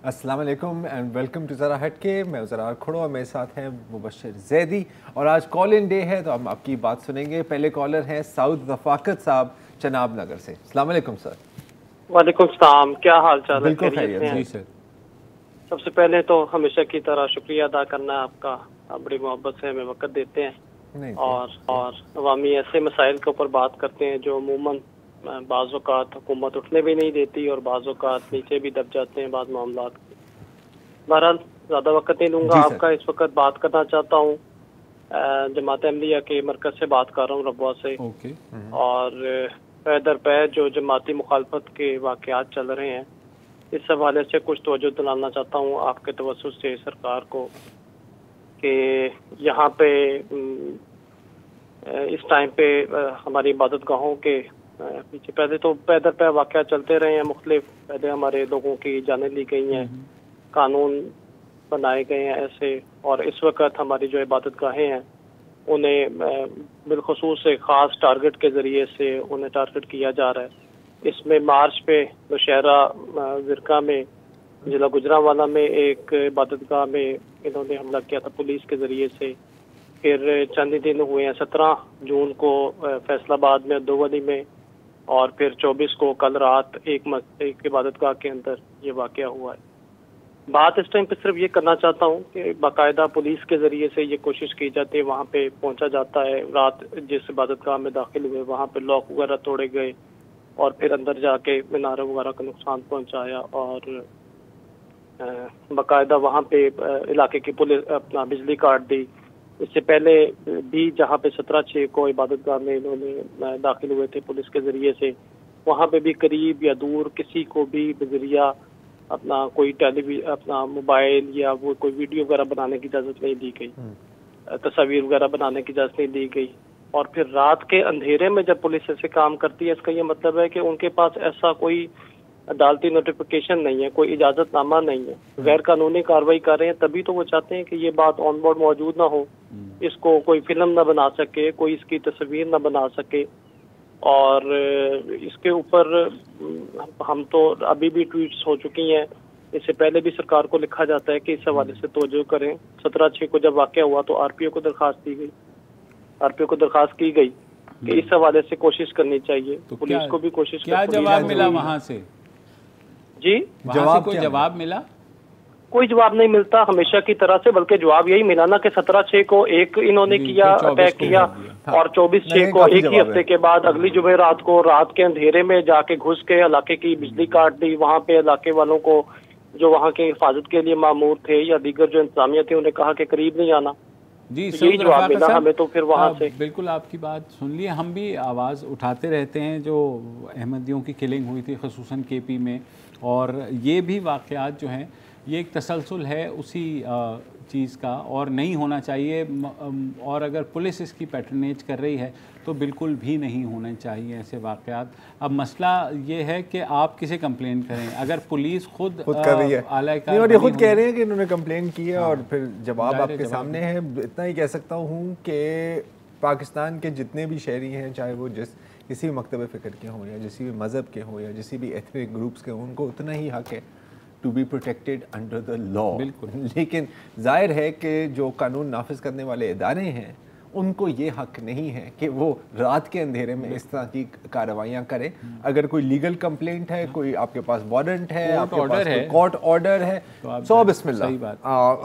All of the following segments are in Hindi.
अस्सलाम वालेकुम एंड वेलकम टू ज़रा हटके। मैं ज़रा खड़ो और मेरे साथ हैं मुबशर जैदी और आज कॉल इन डे है तो हम आपकी बात सुनेंगे। पहले कॉलर हैं साउद रफ़ाकत साहब चनाब नगर से। अस्सलाम वालेकुम सर। वालेकुम सलाम, क्या हाल चाल है? बिल्कुल खैरियत जी सर। सबसे पहले तो हमेशा की तरह शुक्रिया अदा करना है आपका, आप बड़ी मोहब्बत से हमें वक्त देते हैं और अवामी ऐसे मसाइल के ऊपर बात करते हैं जो अमूमन बाज़ औक़ात हुकूमत उठने भी नहीं देती और बाज़ औक़ात नीचे भी दब जाते हैं बाद मामलात। बहरहाल ज़्यादा वक्त नहीं लूँगा आपका, इस वक्त बात करना चाहता हूँ जमात अहमदिया के मरकज़ से बात कर रहा हूँ, रबवा से। और पै दर पै जो जमाती मुखालफत के वाक़यात चल रहे हैं, इस हवाले से कुछ तवज्जो दिलाना चाहता हूँ आपके तवज्जुह से सरकार को कि यहाँ पे इस टाइम पे हमारी इबादत गाहों के पीछे पहले तो पैदर पै वाक़या चलते रहे हैं मुख्तलिफ। पहले हमारे लोगों की जानें ली गई हैं, कानून बनाए गए हैं ऐसे, और इस वक्त हमारी जो इबादत गाहें हैं उन्हें बिलखुसूस एक ख़ास टारगेट के ज़रिए से उन्हें टारगेट किया जा रहा है। इसमें मार्च पे नौशहरा ज़िरका में जिला गुजरांवाला में एक इबादत गाह में इन्होंने हमला किया था पुलिस के ज़रिए से। फिर चंद ही दिन हुए हैं, 17 जून को फैसलाबाद में दोवली में, और फिर 24 को कल रात एक इबादत गाह के अंदर ये वाक़या हुआ है। बात इस टाइम पे सिर्फ ये करना चाहता हूँ कि बाकायदा पुलिस के ज़रिए से ये कोशिश की जाती है, वहाँ पे पहुँचा जाता है। रात जिस इबादत गाह में दाखिल हुए वहाँ पे लॉक वगैरह तोड़े गए और फिर अंदर जाके मीनारों वगैरह का नुकसान पहुँचाया, और बाकायदा वहाँ पे इलाके की पुलिस अपना बिजली काट दी। इससे पहले भी जहाँ पे 17/6 को इबादत गाह में इन्होंने दाखिल हुए थे पुलिस के ज़रिए से, वहाँ पे भी करीब या दूर किसी को भी बजरिया अपना कोई अपना मोबाइल या वो कोई वीडियो वगैरह बनाने की इजाज़त नहीं दी गई, तस्वीर वगैरह बनाने की इजाज़त नहीं दी गई। और फिर रात के अंधेरे में जब पुलिस ऐसे काम करती है, इसका ये मतलब है कि उनके पास ऐसा कोई अदालती नोटिफिकेशन नहीं है, कोई इजाज़तनामा नहीं है, गैर कानूनी कार्रवाई कर रहे हैं। तभी तो वो चाहते हैं कि ये बात ऑन बोर्ड मौजूद ना हो, इसको कोई फिल्म ना बना सके, कोई इसकी तस्वीर ना बना सके। और इसके ऊपर हम तो अभी भी ट्वीट्स हो चुकी हैं, इससे पहले भी सरकार को लिखा जाता है कि इस हवाले से तवज्जो करें। 17/6 को जब वाक़या हुआ तो आरपीओ को दरखास्त दी गई, आरपीओ को दरखास्त की गई कि इस हवाले से कोशिश करनी चाहिए। तो पुलिस को भी कोशिश, क्या जवाब मिला वहाँ से? जी कोई जवाब मिला? कोई जवाब नहीं मिलता हमेशा की तरह से, बल्कि जवाब यही मिला ना कि 17/6 को एक इन्होंने किया, अटैक किया, और 24/6 को एक ही हफ्ते के बाद अगली जुमे रात को रात के अंधेरे में जाके घुस के इलाके की बिजली काट दी। वहाँ पे इलाके वालों को जो वहाँ के हिफाजत के लिए मामूर थे या दीगर जो इंतजामिया थे उन्हें कहा कि करीब नहीं आना। जी तो यही जवाब मिला हमें। तो फिर वहाँ से बिल्कुल आपकी बात सुन ली, हम भी आवाज़ उठाते रहते हैं जो अहमदियों की किलिंग हुई थी ख़ुसूसन केपी में, और ये भी वाक़यात जो हैं ये एक तसलसल है उसी चीज़ का, और नहीं होना चाहिए। और अगर पुलिस इसकी पैटर्नेज कर रही है तो बिल्कुल भी नहीं होने चाहिए ऐसे वाक़यात। अब मसला ये है कि आप किसे कंप्लेन करें, अगर पुलिस खुद कर रही है, और ये खुद कह रहे हैं कि इन्होंने कंप्लेन की है, और फिर जवाब आपके सामने है। इतना ही कह सकता हूँ कि पाकिस्तान के जितने भी शहरी हैं, चाहे वो किसी भी मकतब फ़िक्र के हों या किसी भी मज़हब के हों या किसी भी एथनिक ग्रुप्स के हों, उनको उतना ही हक़ है to be protected under the law. बिल्कुल। लेकिन जाहिर है कि जो कानून नाफिज करने वाले इदारे हैं उनको ये हक़ नहीं है कि वो रात के अंधेरे में इस तरह की कार्रवाइयाँ करें। अगर कोई लीगल कंप्लेंट है, कोई आपके पास वारंट है, आपके पास कोई कोर्ट ऑर्डर है, तो बिस्मिल्लाह,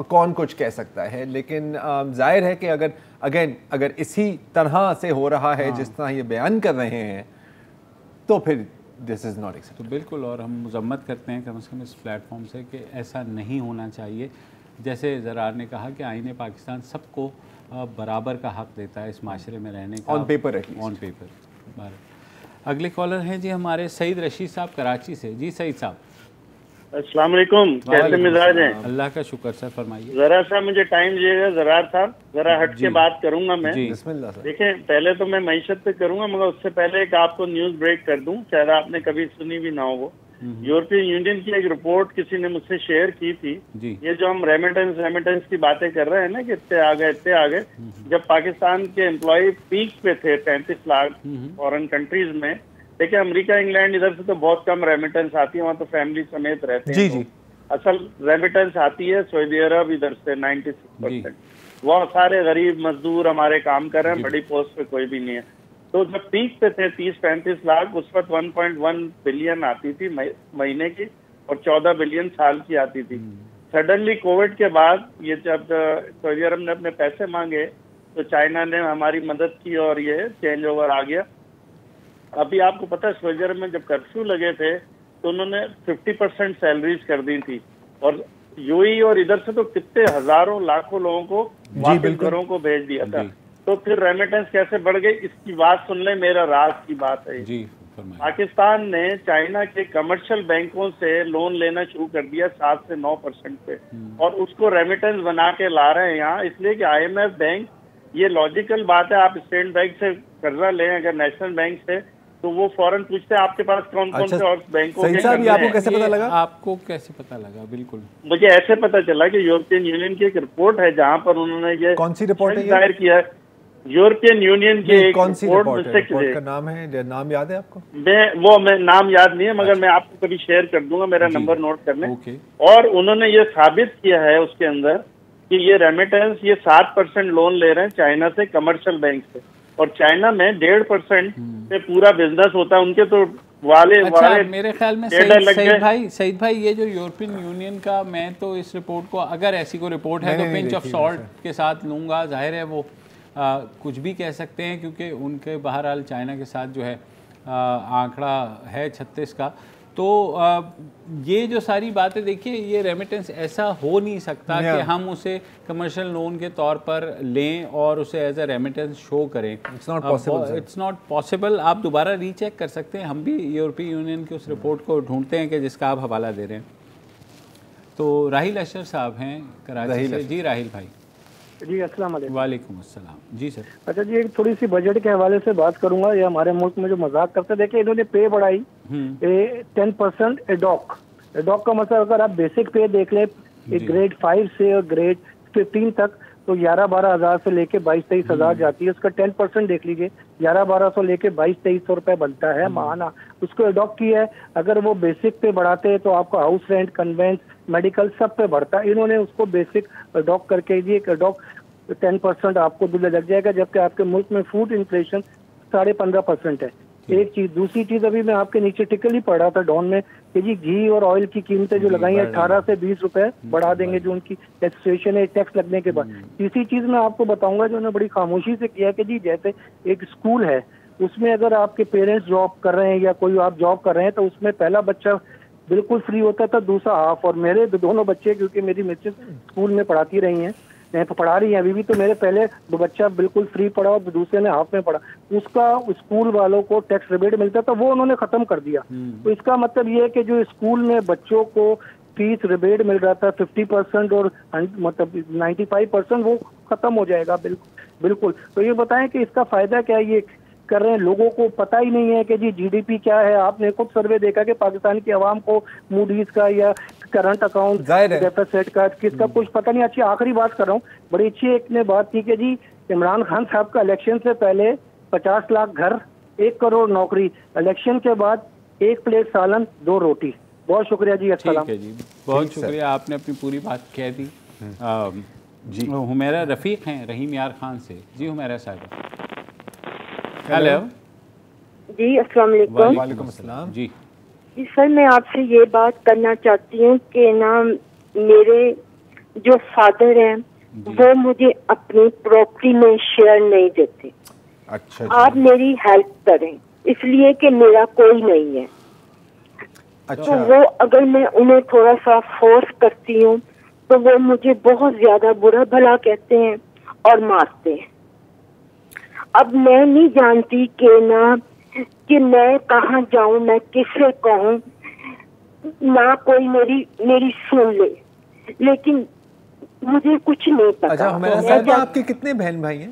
कौन कुछ कह सकता है। लेकिन जाहिर है कि अगर इसी तरह से हो रहा है जिस तरह ये बयान कर रहे हैं, तो फिर दिस इज़ नॉट एक्सेप्टेबल। तो बिल्कुल, और हम मज़म्मत करते हैं कम से कम इस प्लेटफॉर्म से कि ऐसा नहीं होना चाहिए। जैसे ज़रार ने कहा कि आईने पाकिस्तान सबको बराबर का हक़ देता है इस माशरे में रहने का, ऑन पेपर। अगले कॉलर हैं जी हमारे सईद रशीद साहब कराची से। जी सईद साहब, अस्सलाम वालेकुम, कैसे मिजाज हैं? अल्लाह का शुक्र सर, फरमाइए। जरा सा मुझे टाइम दीजिएगा ज़रार साहब, जरा हट के बात करूंगा मैं। देखिए, पहले तो मैं मईशत पे करूंगा, मगर उससे पहले एक आपको न्यूज़ ब्रेक कर दूं, शायद आपने कभी सुनी भी ना हो वो। यूरोपियन यूनियन की एक रिपोर्ट किसी ने मुझसे शेयर की थी। ये जो हम रेमिटेंस की बातें कर रहे हैं ना कि इतने आ गए, जब पाकिस्तान के एम्प्लॉय पीक पे थे 35 लाख फॉरेन कंट्रीज में, देखिए अमेरिका इंग्लैंड इधर से तो बहुत कम रेमिटेंस आती है, वहाँ तो फैमिली समेत रहते हैं। जी। असल रेमिटेंस आती है सऊदी अरब इधर से 96%। वो सारे गरीब मजदूर हमारे काम कर रहे हैं, बड़ी पोस्ट पे कोई भी नहीं है। तो जब पीक पे थे 30-35 लाख, उस वक्त 1.1 बिलियन आती थी महीने की और 14 बिलियन साल की आती थी। सडनली कोविड के बाद ये जब सऊदी अरब ने अपने पैसे मांगे तो चाइना ने हमारी मदद की और ये चेंज ओवर आ गया। अभी आपको पता है सऊदी अरब में जब कर्फ्यू लगे थे तो उन्होंने 50% सैलरीज कर दी थी, और यूएई और इधर से तो कितने हजारों लाखों लोगों को वापस घरों को भेज दिया था। तो फिर रेमिटेंस कैसे बढ़ गई, इसकी बात सुन ले, मेरा राज की बात है जी। पाकिस्तान ने चाइना के कमर्शियल बैंकों से लोन लेना शुरू कर दिया 7 से 9% पे, और उसको रेमिटेंस बना के ला रहे हैं यहाँ, इसलिए कि IMF बैंक, ये लॉजिकल बात है, आप स्टेट बैंक से कर्जा लें अगर नेशनल बैंक से, तो वो फौरन पूछते हैं आपके पास कौन कौन से और बैंकों के कर्जे हैं। आपको कैसे पता लगा? आपको कैसे पता लगा? बिल्कुल मुझे ऐसे पता चला कि यूरोपियन यूनियन की एक रिपोर्ट है जहाँ पर उन्होंने ये कौन सी रिपोर्ट है दायर किया है। यूरोपियन यूनियन की एक कौन सी रिपोर्ट का नाम है, नाम याद है आपको? मैं नाम याद नहीं है, मगर मैं आपको कभी शेयर कर दूंगा, मेरा नंबर नोट कर लें। और उन्होंने ये साबित किया है उसके अंदर कि ये रेमिटेंस, ये 7% लोन ले रहे हैं चाइना से, कमर्शियल बैंक से, और चाइना में 1.5% से पूरा बिजनेस होता है उनके। तो वाले मेरे ख्याल में सईद भाई ये जो यूरोपियन यूनियन का, मैं तो इस रिपोर्ट को, अगर ऐसी कोई रिपोर्ट है तो पिंच ऑफ सॉल्ट के साथ लूँगा। जाहिर है वो कुछ भी कह सकते हैं, क्योंकि उनके बहरहाल चाइना के साथ जो है आंकड़ा है 36 का। तो ये जो सारी बातें, देखिए ये रेमिटेंस ऐसा हो नहीं सकता कि हम उसे कमर्शियल लोन के तौर पर लें और उसे एज ए रेमिटेंस शो करें। It's not possible. आप दोबारा रीचेक कर सकते हैं, हम भी यूरोपीय यूनियन की उस रिपोर्ट को ढूंढते हैं कि जिसका आप हवाला दे रहे हैं। तो राहिल अशर साहब हैं कराची से। जी राहिल भाई। जी अस्सलाम वालेकुम। वालेकुम अस्सलाम। जी सर। अच्छा जी, एक थोड़ी सी बजट के हवाले से बात करूंगा। ये हमारे मुल्क में जो मजाक करते, देखिए इन्होंने पे बढ़ाई 10% एडॉक का मतलब, अगर आप बेसिक पे देख ले ग्रेड 5 से और ग्रेड 15 तक, तो 11-12 हज़ार से लेके 22-23 हज़ार जाती है। उसका 10% देख लीजिए, 11-1200 लेके 22-2300 रुपए बनता है माहाना। उसको एडॉक की है। अगर वो बेसिक पे बढ़ाते हैं तो आपको हाउस रेंट, कन्वेंस, मेडिकल सब पे बढ़ता है। इन्होंने उसको बेसिक एडॉक करके दिए, 10% आपको बिल लग जाएगा, जबकि आपके मुल्क में फूड इन्फ्लेशन 15.5% है। एक चीज। दूसरी चीज, अभी मैं आपके नीचे टिकल ही पढ़ा था डॉन में कि जी घी और ऑयल की कीमतें जो लगाई है 18 से 20 रुपए बढ़ा देंगे, जो उनकी टैक्सेशन है टैक्स लगने के बाद। तीसरी चीज मैं आपको बताऊंगा जो उन्होंने बड़ी खामोशी से किया कि जी जैसे एक स्कूल है, उसमें अगर आपके पेरेंट्स जॉब कर रहे हैं या कोई आप जॉब कर रहे हैं, तो उसमें पहला बच्चा बिल्कुल फ्री होता था, दूसरा हाफ। और मेरे दोनों बच्चे, क्योंकि मेरी मिसेस स्कूल में पढ़ाती रही हैं, पढ़ा रही है अभी भी, तो मेरे पहले बच्चा बिल्कुल फ्री पढ़ा और दूसरे ने हाफ में पढ़ा। उसका स्कूल वालों को टैक्स रिबेट मिलता था, वो उन्होंने खत्म कर दिया। तो इसका मतलब ये है कि जो स्कूल में बच्चों को फीस रिबेट मिल रहा था 50% और मतलब 95%, वो खत्म हो जाएगा बिल्कुल। तो ये बताएं कि इसका फायदा क्या है, ये कर रहे हैं, लोगों को पता ही नहीं है कि जी जीडीपी क्या है। आपने खुद सर्वे देखा कि पाकिस्तान की आवाम को मूडीज का या करंट अकाउंट डेफिसिट का किसका कुछ पता नहीं। अच्छी आखिरी बात कर रहा हूँ, बड़ी अच्छी एक ने बात की कि जी इमरान खान साहब का इलेक्शन से पहले 50 लाख घर, 1 करोड़ नौकरी, इलेक्शन के बाद 1 प्लेट सालन 2 रोटी। बहुत शुक्रिया जी। अस्सलाम। ठीक है जी, बहुत शुक्रिया, आपने अपनी पूरी बात कह दी। जी हुमैरा रफ़ीक हैं रहीम यार खान से। जी हुमैरा साहब। हेलो जी, अस्सलाम वालेकुम। वालेकुम अस्सलाम। जी सर, मैं आपसे ये बात करना चाहती हूँ कि ना मेरे जो फादर हैं वो मुझे अपनी प्रॉपर्टी में शेयर नहीं देते। अच्छा, आप मेरी हेल्प करें, इसलिए कि मेरा कोई नहीं है। अच्छा। तो वो अगर मैं उन्हें थोड़ा सा फोर्स करती हूँ तो वो मुझे बहुत ज्यादा बुरा भला कहते हैं और मारते हैं। अब मैं नहीं जानती कि मैं कहाँ जाऊँ, मैं किससे कहूँ, ना कोई मेरी सुन ले, लेकिन मुझे कुछ नहीं पता। अच्छा हुमैरा साहब, आपके कितने बहन भाई हैं?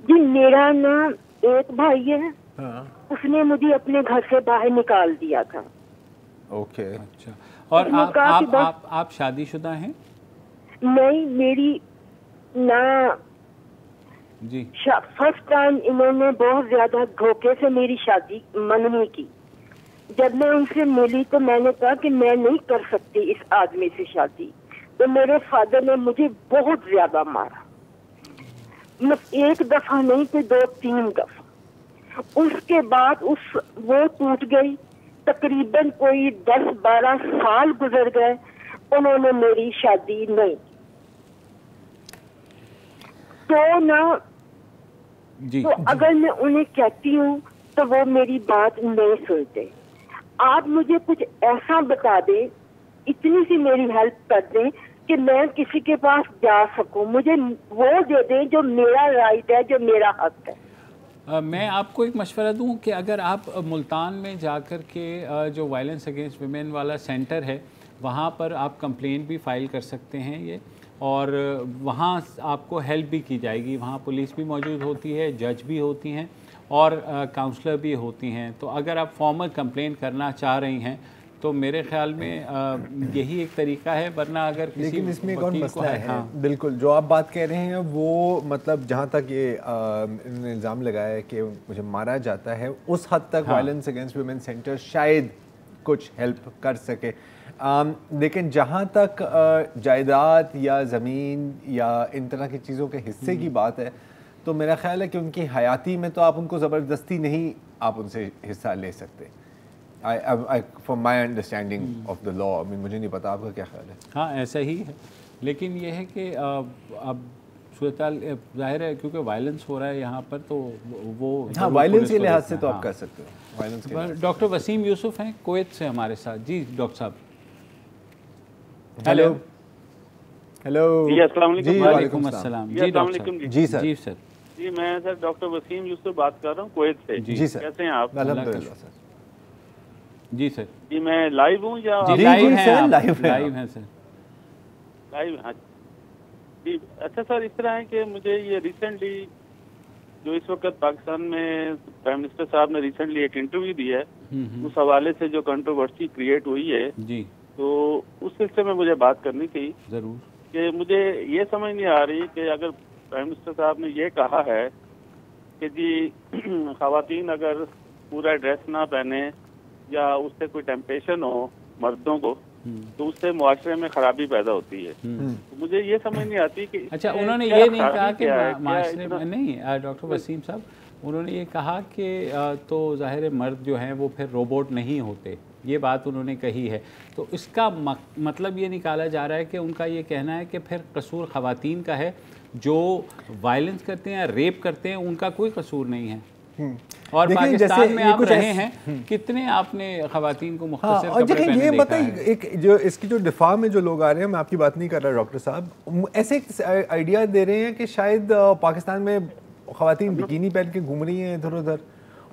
जी मेरा ना एक भाई है। हाँ। उसने मुझे अपने घर से बाहर निकाल दिया था। ओके। अच्छा, और आप शादीशुदा हैं? नहीं, मेरी ना जी। फर्स्ट टाइम इन्होंने बहुत ज्यादा धोखे से मेरी शादी मननी की। जब मैं उनसे मिली तो मैंने कहा कि मैं नहीं कर सकती इस आदमी से शादी। तो मेरे फादर ने मुझे बहुत ज्यादा मारा, एक दफा नहीं तो 2-3 दफा। उसके बाद वो टूट गई। तकरीबन कोई 10-12 साल गुजर गए, उन्होंने मेरी शादी नहीं। तो ना जी, तो अगर मैं उन्हें कहती हूँ तो वो मेरी बात नहीं सुनते। आप मुझे कुछ ऐसा बता दें, इतनी सी मेरी हेल्प कर दें कि मैं किसी के पास जा सकूं, मुझे वो दे दें जो मेरा राइट है, जो मेरा हक है। मैं आपको एक मशवरा दूं कि अगर आप मुल्तान में जाकर के जो वायलेंस अगेंस्ट वुमेन वाला सेंटर है वहाँ पर आप कंप्लेंट भी फाइल कर सकते हैं ये, और वहाँ आपको हेल्प भी की जाएगी। वहाँ पुलिस भी मौजूद होती है, जज भी होती हैं और काउंसलर भी होती हैं। तो अगर आप फॉर्मल कंप्लेंट करना चाह रही हैं तो मेरे ख्याल में यही एक तरीका है, वरना अगर किसी लेकिन इसमें एक और मसला है। हाँ। बिल्कुल जो आप बात कह रहे हैं वो मतलब जहाँ तक ये इन्होंने इल्ज़ाम लगाया है कि मुझे मारा जाता है, उस हद तक वायलेंस अगेंस्ट वुमेन सेंटर शायद कुछ हेल्प कर सके। लेकिन जहाँ तक जायदाद या ज़मीन या इन तरह की चीज़ों के हिस्से की बात है तो मेरा ख्याल है कि उनकी हयाती में तो आप उनको ज़बरदस्ती नहीं आप उनसे हिस्सा ले सकते। From my understanding of the law, मुझे नहीं पता आपका क्या ख्याल है। हाँ ऐसा ही है, लेकिन यह है कि अब सूरत ज़ाहिर है क्योंकि वायलेंस हो रहा है यहाँ पर, तो वो हाँ वायलेंस के लिहाज से तो आप कर सकते हो। वायलेंस के डॉक्टर वसीम यूसुफ हैं कुवैत से हमारे साथ। जी डॉक्टर साहब। हेलो हेलो जी, अस्सलाम वालेकुम। जी वालेकुम अस्सलाम। जी डॉक्टर। जी सर। जी सर। जी मैं सर डॉक्टर वसीम यूसुफ बात कर रहा हूँ कुवैत से। जी सर। कैसे हैं आप? अल्हम्दुलिल्लाह सर। जी सर। जी मैं लाइव हूँ या जी लाइव हैं आप? लाइव हैं सर। लाइव? हाँ जी। अच्छा सर, इस तरह है कि मुझे ये रिसेंटली जो इस वक्त पाकिस्तान में प्राइम मिनिस्टर साहब ने रिसेंटली एक इंटरव्यू दी है, उस हवाले से जो कंट्रोवर्सी क्रिएट हुई है जी, तो उस सिलसिले में मुझे बात करनी थी जरूर। कि मुझे ये समझ नहीं आ रही कि अगर प्राइम मिनिस्टर साहब ने ये कहा है कि जी खवातीन अगर पूरा ड्रेस ना पहने या उससे कोई टेम्पटेशन हो मर्दों को तो उससे मुआशरे में खराबी पैदा होती है। तो मुझे ये समझ नहीं आती कि अच्छा उन्होंने ये नहीं कहा कि माशरे में नहीं, डॉक्टर वसीम साहब उन्होंने ये कहा कि तो ज़ाहिर है मर्द जो हैं वो फिर रोबोट नहीं होते, ये बात उन्होंने कही है। तो इसका मतलब ये निकाला जा रहा है कि उनका ये कहना है कि फिर कसूर ख़वातीन का है, जो वायलेंस करते हैं, रेप करते हैं, उनका कोई कसूर नहीं है। और पाकिस्तान में आप रहे हैं, कितने आपने ख़वातीन को मुख्तसर और कपड़े पहने ये देखा बताइए है? एक जो इसकी जो दिफा में जो लोग आ रहे हैं, मैं आपकी बात नहीं कर रहा डॉक्टर साहब, ऐसे एक आइडिया दे रहे हैं कि शायद पाकिस्तान में ख़वातीन बिकिनी पहन के घूम रही हैं इधर उधर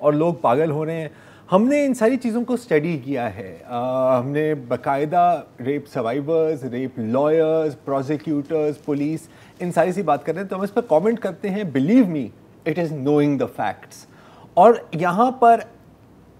और लोग पागल हो रहे हैं। हमने इन सारी चीज़ों को स्टडी किया है, हमने बाकायदा rape survivors, rape lawyers, prosecutors, police, इन सारी सी बात कर रहे हैं, तो हम इस पर कमेंट करते हैं। Believe me it is knowing the facts. और यहाँ पर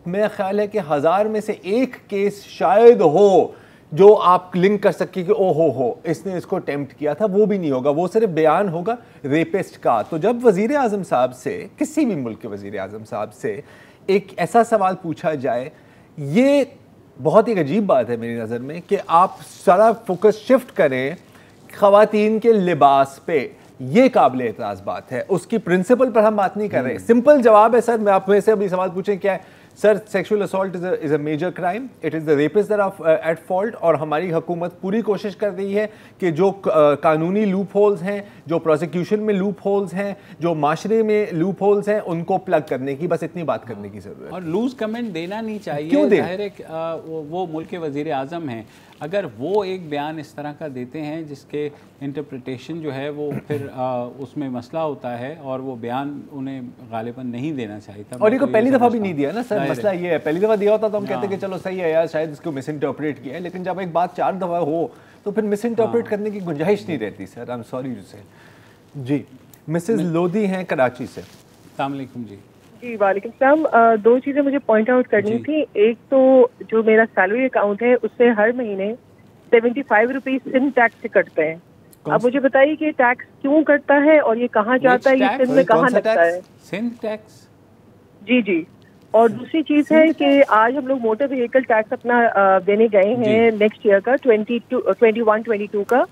मेरा ख्याल है कि 1000 में से एक केस शायद हो जो आप लिंक कर सके कि ओ हो इसने इसको अटेम्प्ट किया था, वो भी नहीं होगा, वो सिर्फ बयान होगा रेपिस्ट का। तो जब वज़ीर आज़म साहब से, किसी भी मुल्क के वज़ीर आज़म साहब से एक ऐसा सवाल पूछा जाए, ये बहुत ही अजीब बात है मेरी नज़र में कि आप सारा फोकस शिफ्ट करें ख़वातीन के लिबास पे। ये काबिल एतराज़ बात है, उसकी प्रिंसिपल पर हम बात नहीं कर रहे। सिंपल जवाब है सर, मैं आप में से अभी सवाल पूछें क्या है sir, sexual assault is a major crime, it is the rapist that are at fault. और हमारी हुकूमत पूरी कोशिश कर रही है कि जो कानूनी लूप होल्स हैं, जो प्रोसिक्यूशन में लूप होल्स हैं, जो माशरे में लूप होल्स हैं, उनको प्लग करने की, बस इतनी बात करने की ज़रूरत है। और लूज कमेंट देना नहीं चाहिए। क्यों दे? जाहिर है वो मुल्क के वज़ीर आज़म हैं, अगर वो एक बयान इस तरह का देते हैं जिसके इंटरप्रिटेशन जो है वो फिर उसमें मसला होता है और वो बयान उन्हें गालिबन नहीं देना चाहिए था। और ये को पहली दफ़ा भी नहीं दिया ना सर, मसला ये है, पहली दफ़ा दिया होता तो हम कहते कि चलो सही है यार, शायद इसको मिस इंटरप्रेट किया है। लेकिन जब एक बात 4 दफ़ा हो तो फिर मिस इंटरप्रेट करने की गुंजाइश नहीं रहती sir. I am sorry to say. जी मिसेस लोधी हैं कराची से। अस्सलाम वालेकुम जी। जी वालेकुम सलाम। दो चीज़ें मुझे पॉइंट आउट करनी थी। एक तो जो मेरा सैलरी अकाउंट है उससे हर महीने 75 रुपीज सिम टैक्स से कटते हैं। अब मुझे बताइए कि टैक्स क्यों कटता है और ये कहाँ जाता है, ये सिम में कहाँ लगता है? Sin tax? जी जी। और दूसरी चीज़ है कि आज हम लोग मोटर व्हीकल टैक्स अपना देने गए हैं नेक्स्ट ईयर का 21-22 का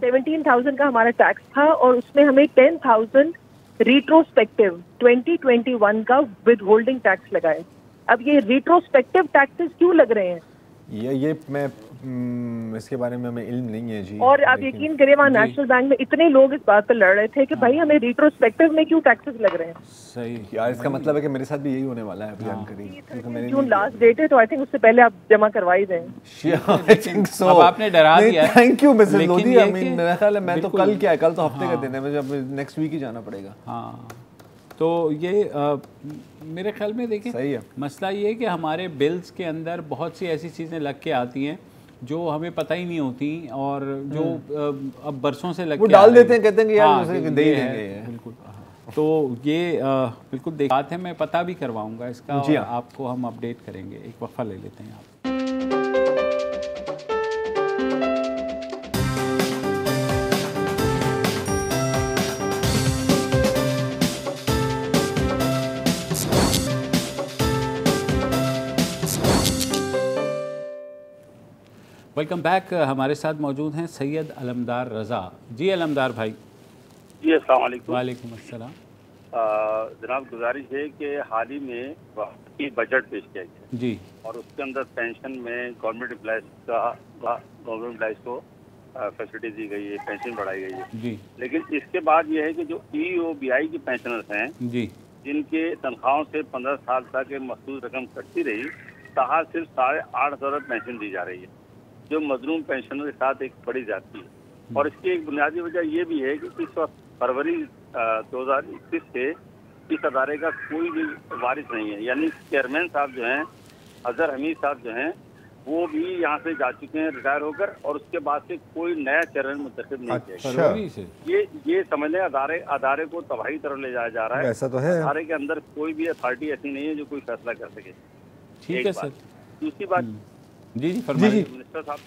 17,000 का हमारा टैक्स था और उसमें हमें 10,000 रिट्रोस्पेक्टिव 2021 का विद होल्डिंग टैक्स लगाए। अब ये रिट्रोस्पेक्टिव टैक्सेस क्यों लग रहे हैं? ये मैं इसके बारे में हमें इल्म नहीं है जी। और आप यकीन करिए वहाँ नेशनल बैंक में इतने लोग इस बात पर लड़ रहे थे कि भाई हमें रिट्रोस्पेक्टिव में क्यों टैक्सेस लग रहे हैं। सही यार, इसका मतलब है कि मेरे साथ भी यही होने वाला है जानकारी। जून लास्ट डेट है तो आई थिंक उससे पहले आप जमा करवा ही दें। I think so. अब आपने डरा दिया। Thank you Mrs Lodhi. I mean मेरा ख्याल है मैं तो कल क्या है, कल तो हफ्ते का दिन है, मुझे अब नेक्स्ट वीक ही जाना पड़ेगा। हाँ, तो ये मेरे ख्याल में देखिए सही है। मसला ये है कि हमारे बिल्स के अंदर बहुत सी ऐसी चीज़ें लग के आती हैं जो हमें पता ही नहीं होती और जो अब बरसों से लग वो के डाल देते हैं, कहते हैं कि यार उसे दे ही देंगे। बिल्कुल। तो ये बिल्कुल बात है, मैं पता भी करवाऊंगा इसका और आपको हम अपडेट करेंगे। एक वक्फा ले लेते हैं आप। Welcome back. हमारे साथ मौजूद हैं सैयद अलमदार रज़ा जी। अलमदार भाई जी, अस्सलाम वालेकुम। वालेकुम अस्सलाम। जनाब, गुजारिश है कि हाल ही में बजट पेश किया गया जी और उसके अंदर पेंशन में गवर्नमेंट एम्प्लॉइज को फैसिलिटी दी गई है, पेंशन बढ़ाई गई है जी। लेकिन इसके बाद यह है कि जो EOBI की पेंशनर्स हैं जी, जिनके तनख्वाहों से 15 साल तक मखसूस रकम कटती रही, ताहा सिर्फ 850 पेंशन दी जा रही है, जो मजलूम पेंशनर के साथ एक बड़ी ज्यादती है। और इसकी एक बुनियादी वजह यह भी है कि इस वक्त फरवरी 2021 से इस अदारे का कोई भी वारिस नहीं है, यानी चेयरमैन साहब जो हैं, अजहर हमीद साहब जो हैं, वो भी यहाँ से जा चुके हैं रिटायर होकर और उसके बाद से कोई नया चेयरमैन मुंतखब नहीं किया गया। ये समझ लें अदारे को तबाही तरफ ले जाया जा रहा है। ऐसा तो है। अदारे के अंदर कोई भी अथॉरिटी ऐसी नहीं है जो कोई फैसला कर सके। ठीक है सर। दूसरी बात जी जी फरमाइए मिनिस्टर साहब।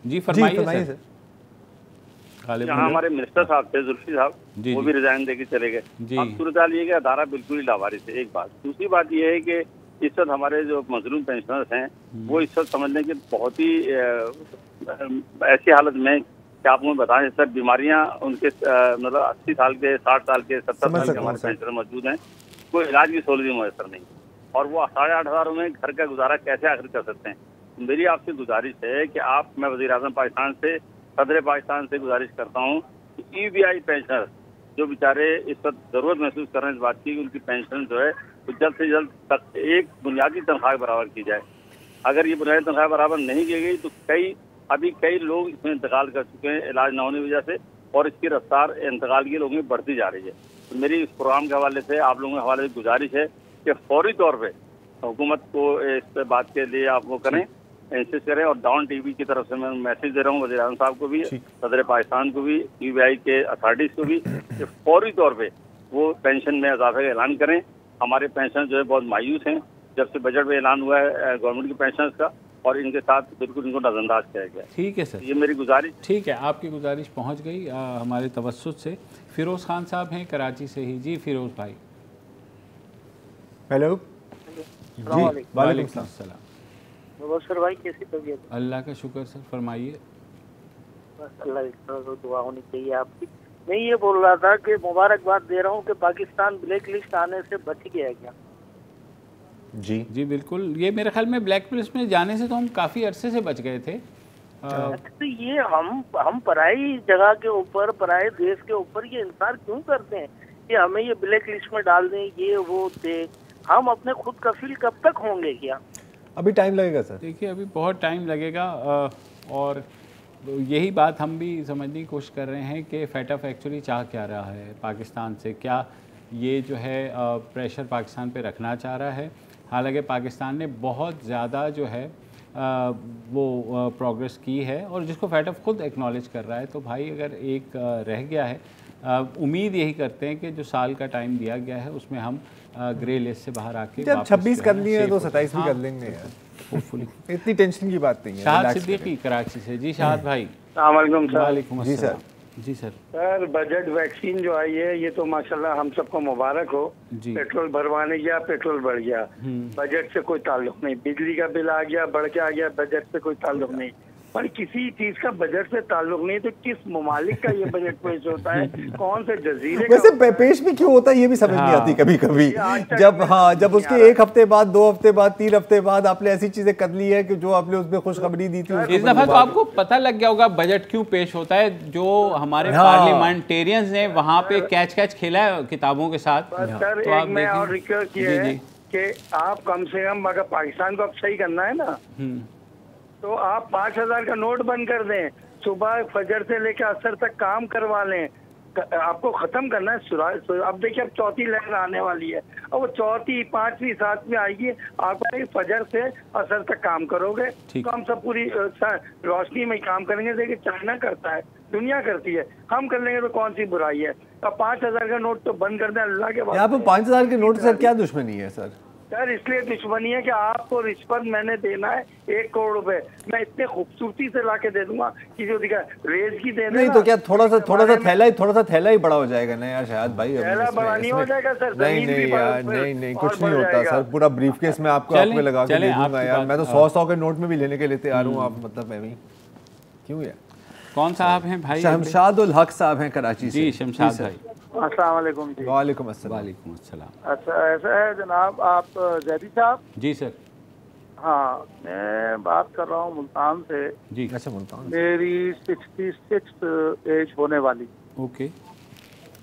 जी फरमाइए सर। यहाँ हमारे मिनिस्टर साहब थे जुल्फी साहब, वो भी रिजाइन देके चले गए। अब सूरत हाल ये कि अदारा बिल्कुल ही लावारिस है, एक बात। दूसरी बात ये है कि इस वक्त हमारे जो मजलूम पेंशनर्स हैं वो इस वक्त समझ लें कि बहुत ही ऐसी हालत में कि आप मुझे बताएं सर, बीमारियां उनके मतलब 80 साल के, 60 साल के, 70 साल के हमारे पेंशनर मौजूद हैं, कोई इलाज की सहूलियत मैसर नहीं, और वो 8,500 में घर का गुजारा कैसे आखिर कर सकते हैं। मेरी आपसे गुजारिश है कि आप, मैं वज़ीर-ए-आज़म पाकिस्तान से, सदर पाकिस्तान से गुजारिश करता हूँ कि EOBI पेंशनर जो बेचारे इस वक्त ज़रूरत महसूस कर रहे हैं इस बात की कि उनकी पेंशन जो है तो जल्द से जल्द तक एक बुनियादी तनख्वाह बराबर की जाए। अगर ये बुनियादी तनख्वाह बराबर नहीं की गई तो कई लोग इसमें इंतकाल कर चुके हैं इलाज न होने की वजह से, और इसकी रफ्तार इंतकाल के लोगों में बढ़ती जा रही है। तो मेरी इस प्रोग्राम के हवाले से, आप लोगों के हवाले से गुजारिश है कि फौरी तौर पर हुकूमत को इस बात के लिए आप वो करें, इंसिस्ट करें। और डाउन टीवी की तरफ से मैं मैसेज दे रहा हूँ वज़ीर-ए-आज़म साहब को भी, सदर पाकिस्तान को भी, EOBI के अथॉरिटीज़ को भी, कि फौरी तौर पे वो पेंशन में इजाफे का ऐलान करें। हमारे पेंशन जो है बहुत मायूस हैं जब से बजट में ऐलान हुआ है गवर्नमेंट की पेंशन का, और इनके साथ बिल्कुल इनको नजरअंदाज किया गया। ठीक है सर, ये मेरी गुजारिश। ठीक है, आपकी गुजारिश पहुँच गई हमारे तवस्सुत से। फिरोज़ खान साहब हैं कराची से ही। जी फिरोज़ भाई। हेलो जी, वालेकुम अस्सलाम। नमस्कार भाई, कैसी तबीयत? अल्लाह का शुक्र सर, फरमाइए। बस अल्लाह की दुआ होनी चाहिए आपकी। मैं ये बोल रहा था कि मुबारकबाद दे रहा हूँ कि पाकिस्तान ब्लैक लिस्ट आने से बच गया क्या? जी जी बिल्कुल, ये मेरे ख्याल में ब्लैक लिस्ट में जाने से तो हम काफ़ी अरसे से बच गए थे। तो ये हम पराई जगह के ऊपर, पराए देश के ऊपर ये इंतजार क्यों करते हैं कि हमें ये ब्लैक लिस्ट में डाल दें, ये वो दे? हम अपने खुद कफील कब तक होंगे क्या? अभी टाइम लगेगा सर। देखिए अभी बहुत टाइम लगेगा, और यही बात हम भी समझने की कोशिश कर रहे हैं कि FATF एक्चुअली चाह क्या रहा है पाकिस्तान से। क्या ये जो है प्रेशर पाकिस्तान पे रखना चाह रहा है? हालांकि पाकिस्तान ने बहुत ज़्यादा जो है वो प्रोग्रेस की है और जिसको फैटफ खुद एक्नॉलेज कर रहा है। तो भाई अगर एक रह गया है, उम्मीद यही करते हैं कि जो साल का टाइम दिया गया है उसमें हम ग्रे लिस्ट से बाहर आके जब 26 कर लिए तो 27 भी कर लेंगे यार, होपफुली। इतनी टेंशन की बात नहीं है। शाहद सिद्दीकी कराची से। जी शाहद भाई। वालेकुम जी सर। जी सर। सर बजट वैक्सीन जो आई है ये तो माशाल्लाह हम सबको मुबारक हो। पेट्रोल भरवाने गया, पेट्रोल बढ़ गया, बजट से कोई ताल्लुक नहीं। बिजली का बिल आ गया, बढ़ के आ गया, बजट से कोई ताल्लुक नहीं। पर किसी चीज का बजट से ताल्लुक नहीं तो किस ममालिक का ये बजट पेश होता है, कौन से जजीरे वैसे पेश भी क्यों होता है ये भी समझ नहीं आती कभी कभी। जब उसके 1 हफ्ते बाद, 2 हफ्ते बाद, 3 हफ्ते बाद आपने ऐसी चीजें कर ली है कि जो आपने उसमें खुशखबरी दी थी। इस दफा तो आपको पता लग गया होगा बजट क्यों पेश होता है। जो हमारे पार्लियामेंटेरियंस ने वहाँ पे कैच खेला है किताबों के साथ। सर तो आप मैं और रिक्वेस्ट किया है कि आप कम से कम अगर पाकिस्तान को अब सही करना है ना तो आप 5000 का नोट बंद कर दें, सुबह फजर से लेकर असर तक काम करवा लें। आपको खत्म करना है। अब देखिए अब चौथी लहर आने वाली है, अब वो चौथी, 5वीं, 7वीं आएगी। आप फजर से असर तक काम करोगे तो हम सब पूरी रोशनी में काम करेंगे। देखिए चाइना करता है, दुनिया करती है, हम कर लेंगे तो कौन सी बुराई है। अब 5000 का नोट तो बंद कर दें अल्लाह के बाद। यहाँ पे 5000 के नोट से क्या दुश्मनी है सर? सर इसलिए दुश्मनी है कि आपको रिश्वत मैंने देना है 1 करोड़ रुपए, मैं इतने खूबसूरती से लाके दे दूंगा कि जो दिखा रेज की देना नहीं तो क्या थोड़ा सा थैला ही बड़ा हो जाएगा ना यार शायद भाई। थैला बड़ा नहीं हो जाएगा सर। नहीं यार, नहीं कुछ नहीं होता सर। पूरा ब्रीफकेस में आपको लगा के दे दूंगा यार। मैं तो 100 के नोट में भी लेने के लिए तैयार हूँ। आप मतलब मैं भी क्यों यार। कौन साहब हैं भाई? शमशाद उल हक साहब हैं कराची से। जी शमशाद भाई। अस्सलाम वालेकुम जी। वालेकुम अस्सलाम। अच्छा ऐसा है जनाब, आप जैदी साहब? जी सर। हाँ मैं बात कर रहा हूँ मुल्तान से। जी। अच्छा मुल्तान। मेरी 66 एज होने वाली। ओके।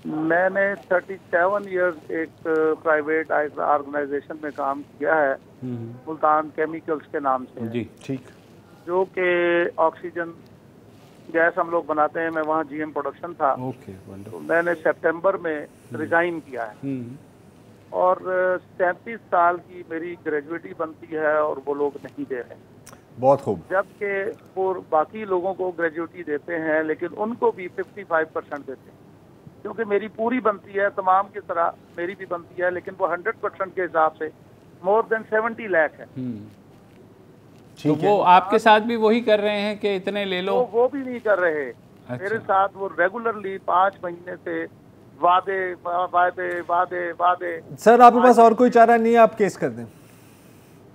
मैंने 37 इयर्स एक प्राइवेट ऑर्गेनाइजेशन में काम किया है मुल्तान केमिकल्स के नाम से। जी ठीक। जो कि ऑक्सीजन गैस हम लोग बनाते हैं। मैं वहाँ जीएम प्रोडक्शन था। ओके तो मैंने सितंबर में रिजाइन किया है और 37 साल की मेरी ग्रेजुएटी बनती है और वो लोग नहीं दे रहे। बहुत खूब। जबकि वो बाकी लोगों को ग्रेजुएटी देते हैं लेकिन उनको भी 55% देते हैं, क्योंकि मेरी पूरी बनती है तमाम की तरह मेरी भी बनती है, लेकिन वो 100% के हिसाब से मोर देन 70 लाख है। तो वो आपके साथ भी वही कर रहे हैं कि इतने ले लो? वो भी नहीं कर रहे। अच्छा। मेरे साथ वो रेगुलरली 5 महीने से वादे वादे वादे वादे। सर आपके पास और कोई चारा नहीं है, आप केस कर दें?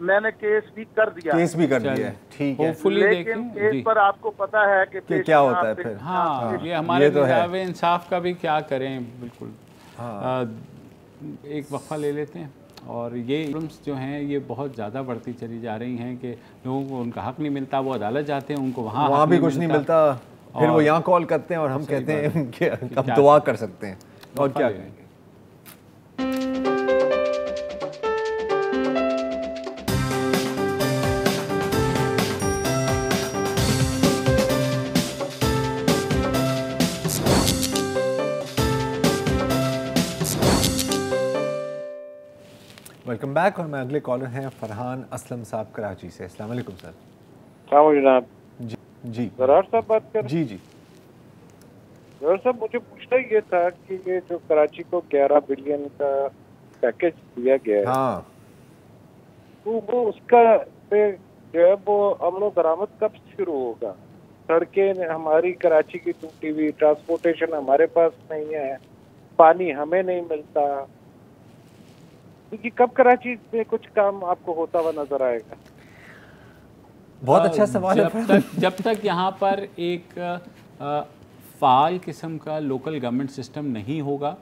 मैंने केस भी कर दिया। केस भी कर दिया, ठीक है। लेकिन केस पर आपको पता है कि क्या होता है फिर। हाँ ये हमारे निज़ाम इंसाफ का भी क्या करें। बिल्कुल। एक वक्फा ले लेते हैं। और ये प्रॉब्लम्स जो हैं ये बहुत ज़्यादा बढ़ती चली जा रही हैं कि लोगों को उनका हक नहीं मिलता। वो अदालत जाते हैं, उनको वहाँ भी कुछ नहीं मिलता। फिर वो यहाँ कॉल करते हैं और हम कहते हैं कि हम दुआ कर सकते हैं और क्या करेंगे। Welcome back. और मैं अगले कॉलर हैं फरहान असलम साहब कराची से। अस्सलाम वालेकुम सर। जनाब। जी ज़रार साहब बात कर। जी ज़रार साहब मुझे पूछना ये था कि ये जो कराची को 11 बिलियन का पैकेज दिया गया है, हाँ, तो वो उसका जो है वो अमलो बरामद कब शुरू होगा? सड़कें हमारी कराची की टूटी हुई, ट्रांसपोर्टेशन हमारे पास नहीं है, पानी हमें नहीं मिलता, क्योंकि कब कराची में कुछ काम आपको होता हुआ नजर आएगा? बहुत अच्छा सवाल है। जब तक यहाँ पर एक फ़ाल किस्म का लोकल गवर्नमेंट सिस्टम नहीं होगा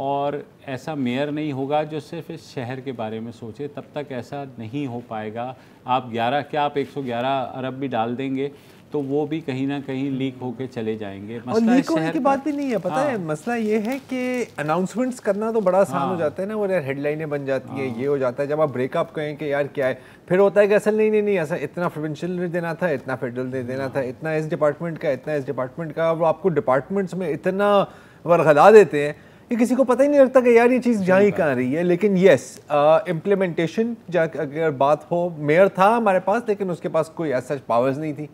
और ऐसा मेयर नहीं होगा जो सिर्फ इस शहर के बारे में सोचे, तब तक ऐसा नहीं हो पाएगा। आप 111 अरब भी डाल देंगे तो वो भी कहीं ना कहीं लीक होके चले जाएंगे। और लीक होने की बात भी नहीं है, पता है मसला ये है कि अनाउंसमेंट्स करना तो बड़ा आसान हो जाता है ना, वो यार हेडलाइनें बन जाती है, ये हो जाता है। जब आप ब्रेकअप कहें कि यार क्या है, फिर होता है कि असल नहीं ऐसा इतना प्रोविंशियल देना था, इतना फेडरल दे देना था, इतना इस डिपार्टमेंट का, इतना इस डिपार्टमेंट का। वो आपको डिपार्टमेंट्स में इतना वरगला देते हैं ये किसी को पता ही नहीं लगता कि यार ये चीज़ जा ही कहाँ रही है। लेकिन येस, इम्प्लीमेंटेशन अगर बात हो, मेयर था हमारे पास लेकिन उसके पास कोई ऐसा पावर्स नहीं थी।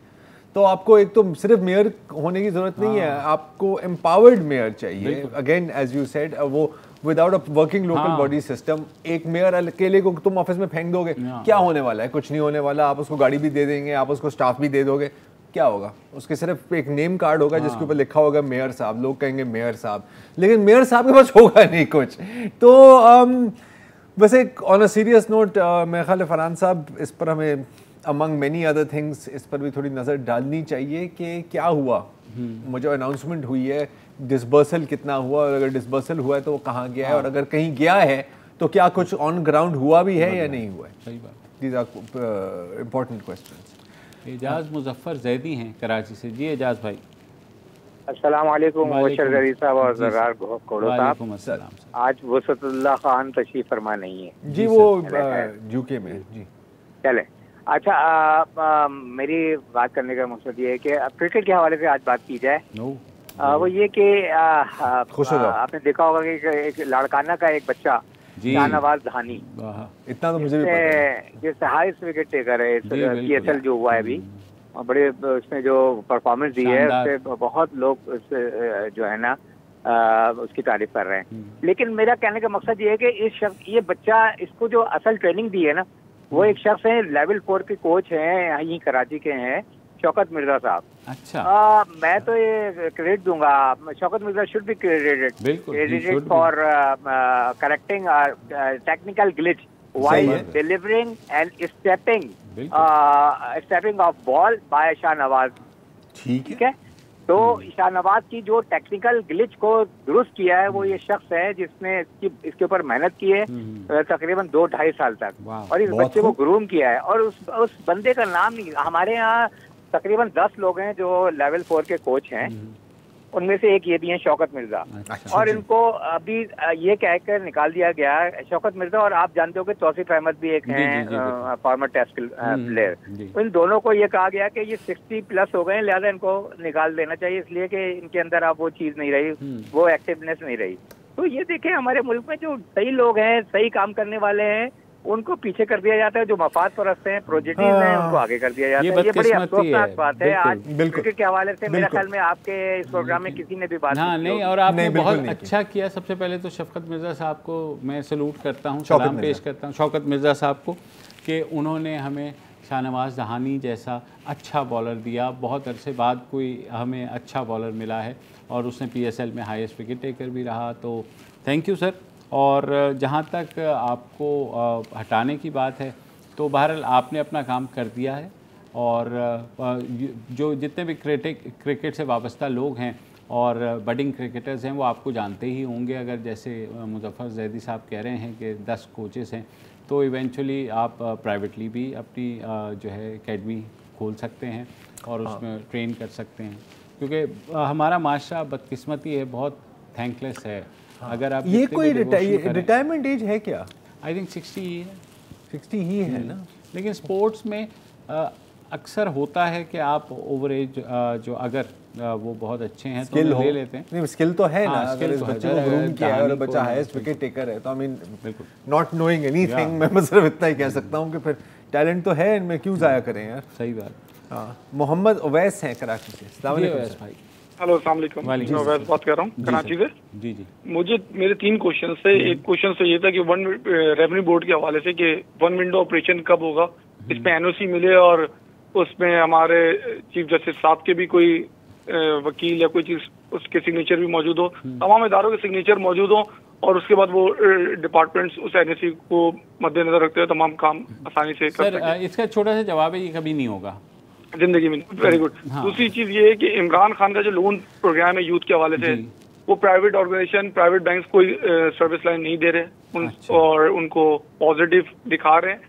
तो आपको एक तो सिर्फ मेयर होने की ज़रूरत नहीं है, आपको एम्पावर्ड मेयर चाहिए। अगेन एज यू सेड, वो without a working local body system, एक मेयर अकेले को तुम ऑफिस में फेंक दोगे, क्या होने वाला है? कुछ नहीं होने वाला। आप उसको गाड़ी भी दे देंगे, आप उसको स्टाफ भी दे दोगे, क्या होगा? उसके सिर्फ एक नेम कार्ड होगा जिसके ऊपर लिखा होगा मेयर साहब, लोग कहेंगे मेयर साहब, लेकिन मेयर साहब के पास होगा नहीं कुछ। तो वैसे ऑन अ सीरियस नोट, मेरे ख्याल है फरहान साहब, इस पर हमें अमंग मैनी अदर थिंग्स इस पर भी थोड़ी नज़र डालनी चाहिए कि क्या हुआ। मुझे अनाउंसमेंट हुई है, डिसबर्सल कितना हुआ, और अगर डिसबर्सल हुआ है तो वो कहाँ गया है, और अगर कहीं गया है तो क्या कुछ ऑन ग्राउंड हुआ भी है या नहीं हुआ है। सही बात। These are important questions. Ejaz Muzaffar Zaidi हैं कराची से। जी एजाज भाई। अस्सलाम वालेकुम मुबशर गरी साहब और ज़रार कोड़ो साहब। आज वसतुल्लाह खान तशरीफ फरमा नहीं है जी, वो यूके में। जी चले। अच्छा, मेरी बात करने का मकसद ये है कि क्रिकेट के हवाले से आज बात की जाए। वो ये कि आपने देखा होगा कि एक लाड़काना का एक बच्चा शाहनवाज धानी, इतना तो मुझे भी पता है, जिससे हाईएस्ट विकेट टेकर है PSL जो हुआ है अभी, और बड़े उसने जो परफॉर्मेंस दी है उससे बहुत लोग उससे जो है ना उसकी तारीफ कर रहे हैं। लेकिन मेरा कहने का मकसद ये है कि ये बच्चा, इसको जो असल ट्रेनिंग दी है ना, वो एक शख्स है लेवल 4 के कोच हैं, यहीं कराची के हैं, शौकत मिर्जा साहब। अच्छा। मैं तो ये क्रेडिट दूंगा, Shaukat Mirza should be credited for correcting technical glitch while delivering and stepping off ball by Shahnawaz. ठीक है। तो शाहनवाज की जो टेक्निकल ग्लिच को दुरुस्त किया है वो ये शख्स है जिसने इसके ऊपर मेहनत की है तकरीबन 2-2.5 साल तक, और इस बच्चे को ग्रूम किया है। और उस बंदे का नाम नहीं, हमारे यहाँ तकरीबन 10 लोग हैं जो लेवल 4 के कोच हैं, उनमें से एक ये भी हैं शौकत मिर्जा। और इनको अभी ये कहकर निकाल दिया गया शौकत मिर्जा, और आप जानते हो कि तौसीफ अहमद भी एक हैं फॉर्मर टेस्ट प्लेयर। तो इन दोनों को ये कहा गया कि ये 60+ हो गए हैं, लिहाजा इनको निकाल देना चाहिए, इसलिए कि इनके अंदर अब वो चीज़ नहीं रही, वो एक्टिवनेस नहीं रही। तो ये देखें, हमारे मुल्क में जो सही लोग हैं, सही काम करने वाले हैं, उनको पीछे कर दिया जाता है। जो मफाद परस्त हैं, प्रोजेक्टिव हैं, उनको आगे कर दिया जाता है। ये बड़ी अफसोसनाक बात है। आज क्रिकेट के हवाले से मेरे ख्याल में आपके इस प्रोग्राम में किसी ने भी बात नहीं, और आपने बहुत अच्छा किया। सबसे पहले तो शफकत मिर्जा साहब को मैं सैल्यूट करता हूँ, सलाम पेश करता हूँ शौकत मिर्जा साहब को, कि उन्होंने हमें शाहनवाज दहानी जैसा अच्छा बॉलर दिया। बहुत अरसे बाद कोई हमें अच्छा बॉलर मिला है, और उसने PSL में हाईएस्ट विकेट टेकर भी रहा, तो थैंक यू सर। और जहाँ तक आपको हटाने की बात है, तो बहरहाल आपने अपना काम कर दिया है, और जो जितने भी क्रिकेट से वाबस्ता लोग हैं और बडिंग क्रिकेटर्स हैं वो आपको जानते ही होंगे। अगर जैसे मुजफ्फर जैदी साहब कह रहे हैं कि 10 कोचेस हैं, तो इवेंचुअली आप प्राइवेटली भी अपनी जो है एकेडमी खोल सकते हैं और उसमें ट्रेन कर सकते हैं, क्योंकि हमारा माशरा बदकिस्मती है, बहुत थैंकलेस है। अगर आप ये कोई रिटायरमेंट एज है क्या? आई थिंक 60 ही है। 60 ही है ना। लेकिन स्पोर्ट्स में अक्सर होता है कि आप ओवर एज जो अगर वो बहुत अच्छे हैं तो ले लेते हैं। नहीं, स्किल तो है ना। अगर इस बच्चे को ग्रूम किया है और बच्चा हाईएस्ट विकेट टेकर है, तो आई मीन बिल्कुल नॉट नोइंग एनीथिंग, मैं सिर्फ इतना ही कह सकता हूँ कि फिर टैलेंट तो है इनमें, क्यों ज़ाया करें यार। सही बात। हाँ, मोहम्मद उवैस हैं कराची से। अस्सलाम वालेकुम भाई। हेलो, अस्सलाम वालेकुम। मैं उवैस बात कर रहा हूँ कराची से। जी जी। मुझे मेरे 3 क्वेश्चन थे। एक क्वेश्चन तो ये था कि रेवेन्यू बोर्ड के हवाले से कि 1 विंडो ऑपरेशन कब होगा, इसमें NOC मिले और उसमें हमारे चीफ जस्टिस साहब के भी कोई वकील या कोई चीज उसके सिग्नेचर भी मौजूद हो, तमाम इदारों के सिग्नेचर मौजूद हो, और उसके बाद वो डिपार्टमेंट्स उस NOC को मद्देनजर रखते हुए तमाम काम आसानी से कर सकें। इसका छोटा सा जवाब है, ये कभी नहीं होगा जिंदगी में। Very good. दूसरी चीज ये है कि इमरान खान का जो लोन प्रोग्राम है यूथ के हवाले से, वो प्राइवेट ऑर्गेनाइजेशन, प्राइवेट बैंक कोई सर्विस लाइन नहीं दे रहे और उनको पॉजिटिव दिखा रहे हैं,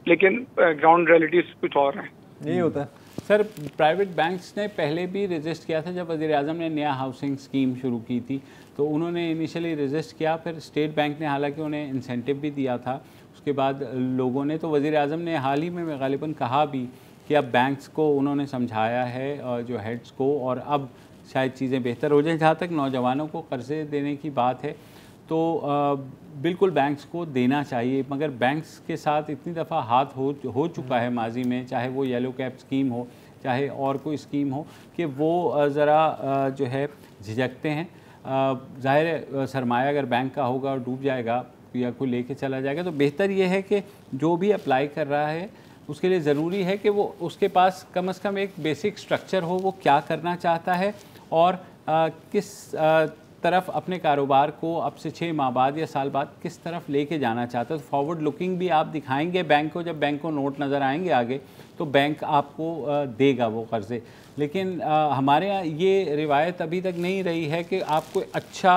लेकिन ग्राउंड रियलिटीज कुछ और हैं। यही होता है सर। प्राइवेट बैंक्स ने पहले भी रजिस्ट किया था, जब वज़ीर-ए-आज़म ने नया हाउसिंग स्कीम शुरू की थी, तो उन्होंने इनिशियली रजिस्ट किया, फिर स्टेट बैंक ने हालांकि उन्हें इंसेंटिव भी दिया था। उसके बाद लोगों ने, तो वज़ीर-ए-आज़म ने हाल ही में गालिबन कहा भी कि अब बैंक्स को उन्होंने समझाया है जो हेड्स को, और अब शायद चीज़ें बेहतर हो जाए। जहाँ तक नौजवानों को कर्जे देने की बात है, तो बिल्कुल बैंक्स को देना चाहिए, मगर बैंक्स के साथ इतनी दफ़ा हाथ हो चुका है माजी में, चाहे वो येलो कैप स्कीम हो चाहे और कोई स्कीम हो, कि वो ज़रा जो है झिझकते हैं। ज़ाहिर है सरमाया अगर बैंक का होगा और डूब जाएगा या कोई लेके चला जाएगा, तो बेहतर ये है कि जो भी अप्लाई कर रहा है उसके लिए ज़रूरी है कि वो उसके पास कम से कम एक बेसिक स्ट्रक्चर हो, वो क्या करना चाहता है और किस तरफ अपने कारोबार को अब से 6 माह बाद या साल बाद किस तरफ लेके जाना चाहता है। तो फॉरवर्ड लुकिंग भी आप दिखाएंगे बैंक को, जब बैंक को नोट नज़र आएंगे आगे तो बैंक आपको देगा वो कर्ज़े। लेकिन हमारे यहाँ ये रिवायत अभी तक नहीं रही है कि आप कोई अच्छा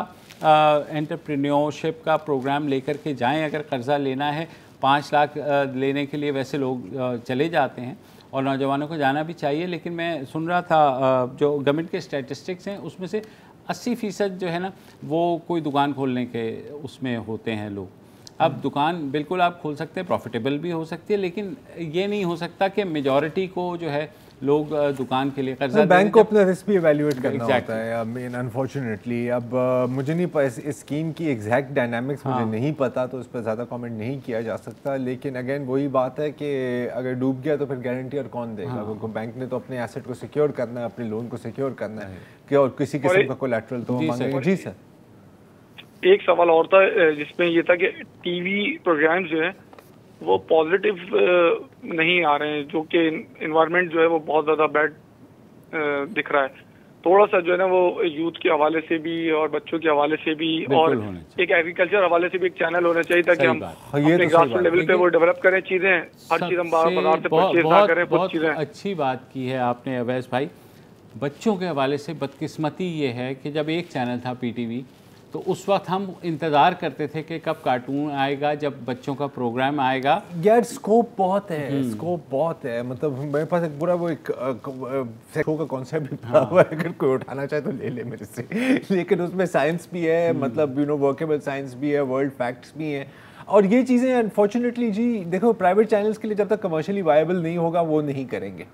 एंटरप्रेन्योरशिप का प्रोग्राम लेकर के जाएं। अगर कर्ज़ा लेना है 5 लाख लेने के लिए वैसे लोग चले जाते हैं और नौजवानों को जाना भी चाहिए, लेकिन मैं सुन रहा था जो गवर्नमेंट के स्टैटिस्टिक्स हैं उसमें से 80% जो है ना वो कोई दुकान खोलने के उसमें होते हैं लोग। अब दुकान बिल्कुल आप खोल सकते हैं, प्रॉफिटेबल भी हो सकती है, लेकिन ये नहीं हो सकता कि मेजॉरिटी को जो है लोग दुकान के लिए कर्जा बैंक को अपना रिस्क भी इवैल्यूएट करना होता है। आई मीन अनफॉर्चुनेटली अब मुझे नहीं पता इस स्कीम की एग्जैक्ट डायनामिक्स मुझे नहीं पता, तो इस पर ज़्यादा कमेंट नहीं किया जा सकता। लेकिन अगेन वही बात है कि अगर डूब गया तो फिर गारंटी और कौन देगा? वो बैंक ने तो अपने एसेट को सिक्योर करना है, अपने लोन को सिक्योर करना है कि और किसी किस्म का कोलैटरल तो मांगेंगे। जी सर, एक सवाल और था जिसमें ये था कि टीवी प्रोग्राम जो है वो पॉजिटिव नहीं आ रहे हैं, जो कि एनवायरनमेंट जो है वो बहुत ज़्यादा बैड दिख रहा है। थोड़ा सा जो है ना वो यूथ के हवाले से भी और बच्चों के हवाले से भी और एक एग्रीकल्चर हवाले से भी एक चैनल होना चाहिए ताकि हम अपने ग्रासरूट लेवल पे वो डेवलप करें चीज़ें, हर चीज़ हम बाजार से परचेज ना करें। बहुत अच्छी बात की है आपने अवैस भाई। बच्चों के हवाले से बदकिस्मती ये है कि जब एक चैनल था PTV, तो उस वक्त हम इंतज़ार करते थे कि कब कार्टून आएगा, जब बच्चों का प्रोग्राम आएगा। यार स्कोप बहुत है, स्कोप बहुत है। मतलब मेरे पास एक पूरा वो एक शो का कॉन्सेप्ट भी पड़ा हुआ है, अगर कोई उठाना चाहे तो ले ले मेरे से। लेकिन उसमें साइंस भी है, मतलब वर्केबल साइंस भी है, वर्ल्ड फैक्ट्स भी हैं, और ये चीज़ें अनफॉर्चुनेटली जी देखो प्राइवेट चैनल्स के लिए जब तक कमर्शियली वायबल नहीं होगा वो नहीं करेंगे।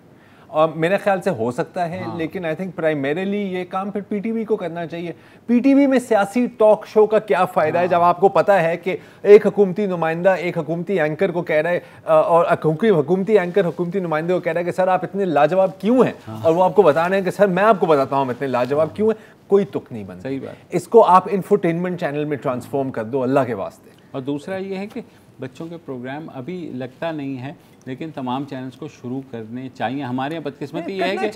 और मेरे ख्याल से हो सकता है लेकिन आई थिंक प्राइमरीली ये काम फिर PTV को करना चाहिए। PTV में सियासी टॉक शो का क्या फ़ायदा है जब आपको पता है कि एक हुकूमती नुमाइंदा एक हुकूमती एंकर को कह रहा है और हुकूमती एंकर हुकूमती नुमाइंदे को कह रहा है कि सर आप इतने लाजवाब क्यों हैं, और वो आपको बता रहे हैं कि सर मैं आपको बताता हूँ इतने लाजवाब क्यों हैं। कोई तुक नहीं बनता। सही बात। इसको आप इंफोटेनमेंट चैनल में ट्रांसफॉर्म कर दो अल्लाह के वास्ते। और दूसरा ये है कि बच्चों के प्रोग्राम अभी लगता नहीं है, लेकिन तमाम चैनल्स को शुरू करने चाहिए। हमारे यहाँ बदकिस्मती ये है कि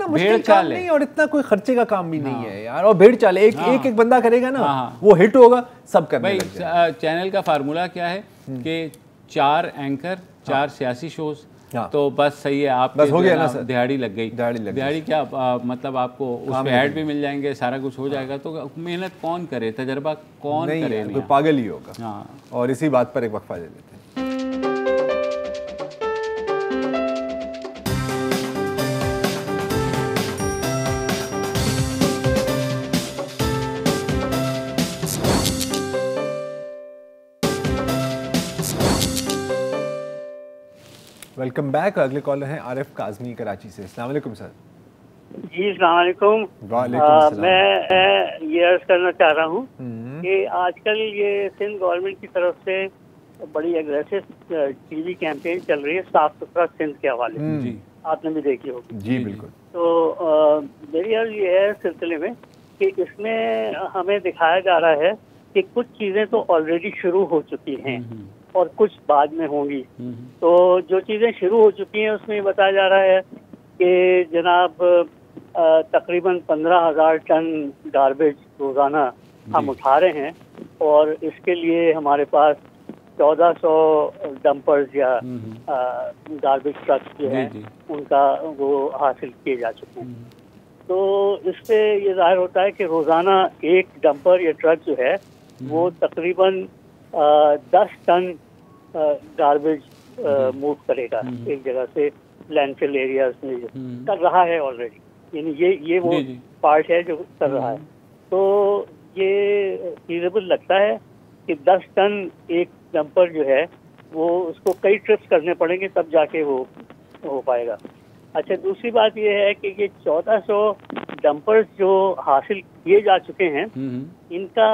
भेड़ चाल नहीं और इतना कोई खर्चे का काम भी नहीं है यार, और भेड़ चाल एक बंदा करेगा ना वो हिट होगा, सब करने लग जाएगा। चैनल का फार्मूला क्या है कि 4 एंकर 4 सियासी शोज, तो बस सही है। आप बस हो गया ना सर, दिहाड़ी लग गई। दिहाड़ी क्या मतलब आपको उसमें ऐड भी मिल जाएंगे, सारा कुछ हो जाएगा। तो मेहनत कौन करे, तजर्बा कौन करे? तो पागल ही होगा। और इसी बात पर एक वक्फा ले लेते हैं। Welcome back. अगले कॉलर हैं आरिफ काजमी कराची से। अस्सलाम वालेकुम सर। जी अस्सलाम वालेकुम। मैं ये अर्ज करना चाह रहा हूँ कि आजकल ये सिंध गवर्नमेंट की तरफ से बड़ी एग्रेसिव टीवी कैंपेन चल रही है साफ सुथरा सिंध के हवाले से, आपने भी देखी होगी। जी बिल्कुल। तो मेरी अर्ज ये है सिलसिले में कि इसमें हमें दिखाया जा रहा है कि कुछ चीज़ें तो ऑलरेडी शुरू हो चुकी हैं और कुछ बाद में होंगी। तो जो चीज़ें शुरू हो चुकी हैं उसमें बताया जा रहा है कि जनाब तकरीबन 15,000 टन गार्बेज रोज़ाना हम उठा रहे हैं, और इसके लिए हमारे पास 1400 डंपर्स या गार्बेज ट्रक जो हैं उनका वो हासिल किए जा चुके हैं। तो इससे ये जाहिर होता है कि रोज़ाना एक डंपर या ट्रक जो है वो तकरीबन 10 टन गार्बेज मूव करेगा एक जगह से लैंडफिल एरियाज में, जो कर रहा है ऑलरेडी। यानी ये वो पार्ट है जो कर रहा है। तो ये फीजिबल लगता है कि 10 टन एक डंपर जो है वो उसको कई ट्रिप्स करने पड़ेंगे तब जाके वो हो पाएगा। अच्छा, दूसरी बात ये है कि ये 1400 डंपर्स जो हासिल किए जा चुके हैं इनका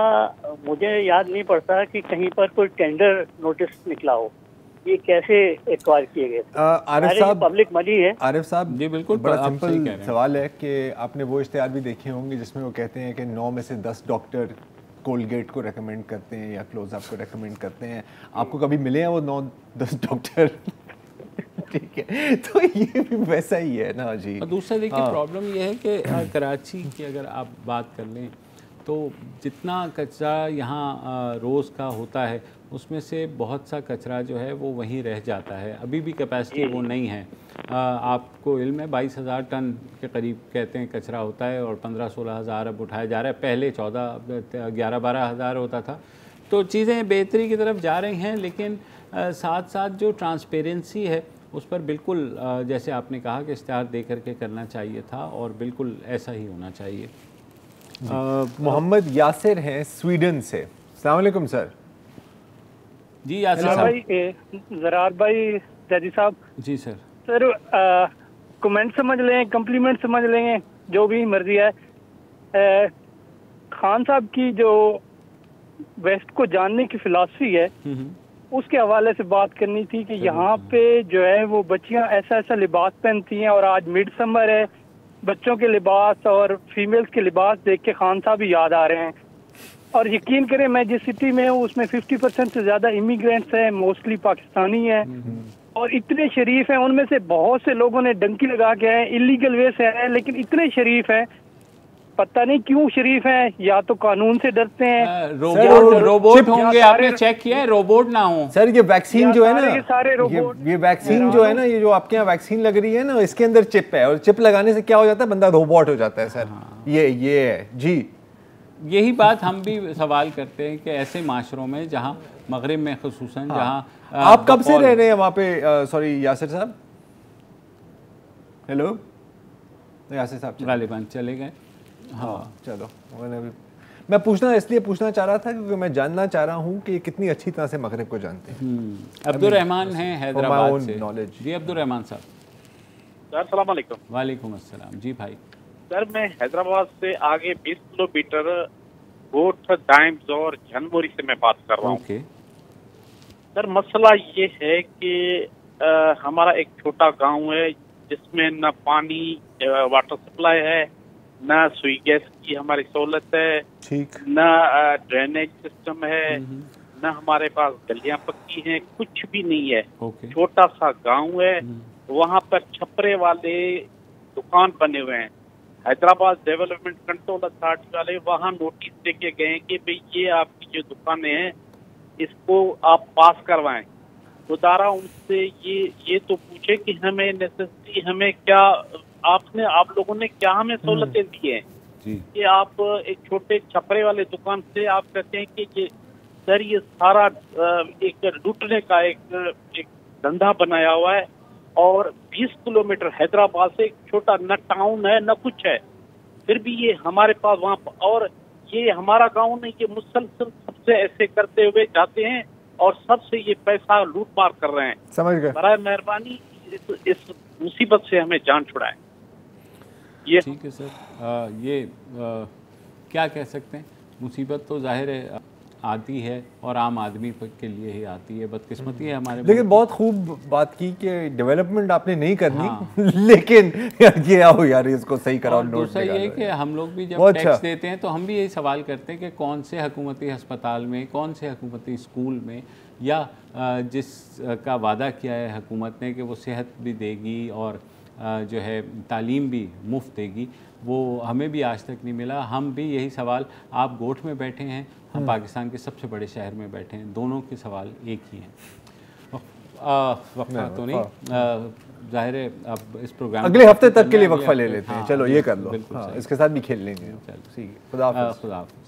मुझे याद नहीं पड़ता कि कहीं पर कोई टेंडर नोटिस निकला हो। ये कैसे एक्वायर किए गए? आरिफ साहब, पब्लिक मनी है। आरिफ साहब जी बिल्कुल, बड़ा सिंपल सवाल है कि आपने वो इश्तिहार भी देखे होंगे जिसमें वो कहते हैं कि 9 में से 10 डॉक्टर कोलगेट को रेकमेंड करते हैं या क्लोजअप को रेकमेंड करते हैं। आपको कभी मिले हैं वो 9-10 डॉक्टर? ठीक है, तो ये भी वैसा ही है ना जी। और दूसरा देखिए प्रॉब्लम ये है कि कराची की अगर आप बात कर लें तो जितना कचरा यहाँ रोज़ का होता है उसमें से बहुत सा कचरा जो है वो वहीं रह जाता है। अभी भी कैपेसिटी वो नहीं है। आपको इल्म है 22,000 टन के करीब कहते हैं कचरा होता है और 15-16 हज़ार अब उठाया जा रहा है। पहले 11-12 हज़ार होता था। तो चीज़ें बेहतरी की तरफ जा रही हैं, लेकिन साथ साथ जो ट्रांसपेरेंसी है उस पर बिल्कुल जैसे आपने कहा कि इश्तिहार दे करके करना चाहिए था और बिल्कुल ऐसा ही होना चाहिए। मोहम्मद यासिर हैं स्वीडन से। अस्सलाम वालेकुम सर। जी यासिर साहब। ज़रार भाई, जैदी साहब। जी सर। सर कमेंट समझ लें, कम्प्लीमेंट समझ लेंगे, जो भी मर्जी है। खान साहब की जो वेस्ट को जानने की फिलॉसफी है उसके हवाले से बात करनी थी कि यहाँ पे जो है वो बच्चियाँ ऐसा ऐसा लिबास पहनती हैं, और आज मिड समर है, बच्चों के लिबास और फीमेल्स के लिबास देख के खान साहब भी याद आ रहे हैं। और यकीन करें मैं जिस सिटी में हूँ उसमें 50% से ज़्यादा इमिग्रेंट्स हैं, मोस्टली पाकिस्तानी हैं, और इतने शरीफ हैं। उनमें से बहुत से लोगों ने डंकी लगा के आए, इलीगल वे से आए, लेकिन इतने शरीफ हैं, पता नहीं क्यों शरीफ हैं, या तो कानून से डरते हैं। रोबोट होंगे, आपने चेक किया है? रोबोट ना हो सर। ये वैक्सीन जो है ना, सारे ये वैक्सीन जो है ना, ये जो आपके यहाँ वैक्सीन लग रही है ना, इसके अंदर चिप है, और चिप लगाने से क्या हो जाता है, बंदा रोबोट हो जाता है सर। ये है जी। यही बात हम भी सवाल करते हैं कि ऐसे माशरों में जहाँ मगरिब में खुसूसन जहाँ आप कब से रह रहे हैं वहाँ पे? सॉरी यासिर साहब। हेलो यासिर साहब गालिबान चले गए। हाँ चलो, मैं इसलिए पूछना चाह रहा था क्योंकि मैं जानना चाह रहा हूँ कि कितनी अच्छी तरह से मगरिब को जानते हैं। अब्दुल रहमान हैं हैदराबाद से। जी अब्दुल रहमान साहब। सर अस्सलाम वालेकुम। वालेकुम अस्सलाम। जी भाई। सर मैं हैदराबाद से आगे 20 किलोमीटर गोठ डाइम्स और झनमोरी से मैं बात कर रहा हूँ। सर मसला ये है कि हमारा एक छोटा गांव है जिसमें न पानी वाटर सप्लाई है, न सुई गैस की हमारी सहूलत है, न ड्रेनेज सिस्टम है, न हमारे पास गलियां पक्की हैं, कुछ भी नहीं है। छोटा सा गांव है, वहाँ पर छपरे वाले दुकान बने हुए हैं। हैदराबाद डेवलपमेंट कंट्रोल अथॉरिटी वाले वहाँ नोटिस देके गए कि भाई ये आपकी जो दुकानें हैं इसको आप पास करवाएं। खुदारा उनसे ये तो पूछे कि हमें नेसेसिटी, हमें क्या आप लोगों ने क्या हमें सहूलतें दी हैं कि आप एक छोटे छपरे वाले दुकान से आप कहते हैं कि ये सर ये सारा एक लूटने का एक धंधा बनाया हुआ है। और 20 किलोमीटर हैदराबाद से एक छोटा न टाउन है न कुछ है, फिर भी ये हमारे पास वहाँ, और ये हमारा गांव नहीं, ये मुसलसल सबसे ऐसे करते हुए जाते हैं और सबसे ये पैसा लूट मार कर रहे हैं। समझ गए। बराए मेहरबानी इस मुसीबत से हमें जान छुड़ाएं। ये ठीक है सर। ये क्या कह सकते हैं, मुसीबत तो जाहिर है आती है और आम आदमी के लिए ही आती है, बदकिस्मती है हमारे। लेकिन बहुत खूब बात की कि डेवलपमेंट आपने नहीं करनी, लेकिन ये आओ यार इसको सही कराओ। दूसरा ये है कि हम लोग भी जब टैक्स देते हैं तो हम भी यही सवाल करते हैं कि कौन से हुकूमती अस्पताल में, कौन से हुकूमती स्कूल में, या जिसका वादा किया है हुकूमत ने कि वो सेहत भी देगी और जो है तालीम भी मुफ्त देगी, वो हमें भी आज तक नहीं मिला। हम भी यही सवाल, आप गोठ में बैठे हैं, हम पाकिस्तान के सबसे बड़े शहर में बैठे हैं, दोनों के सवाल एक ही हैं। वक्फा तो नहीं, जाहिर है अब इस प्रोग्राम अगले हफ्ते तक के लिए वक्फा ले लेते हैं। चलो ये कर लो, इसके साथ भी खेल लेंगे। चलो ठीक है, खुदा हाफ़िज़।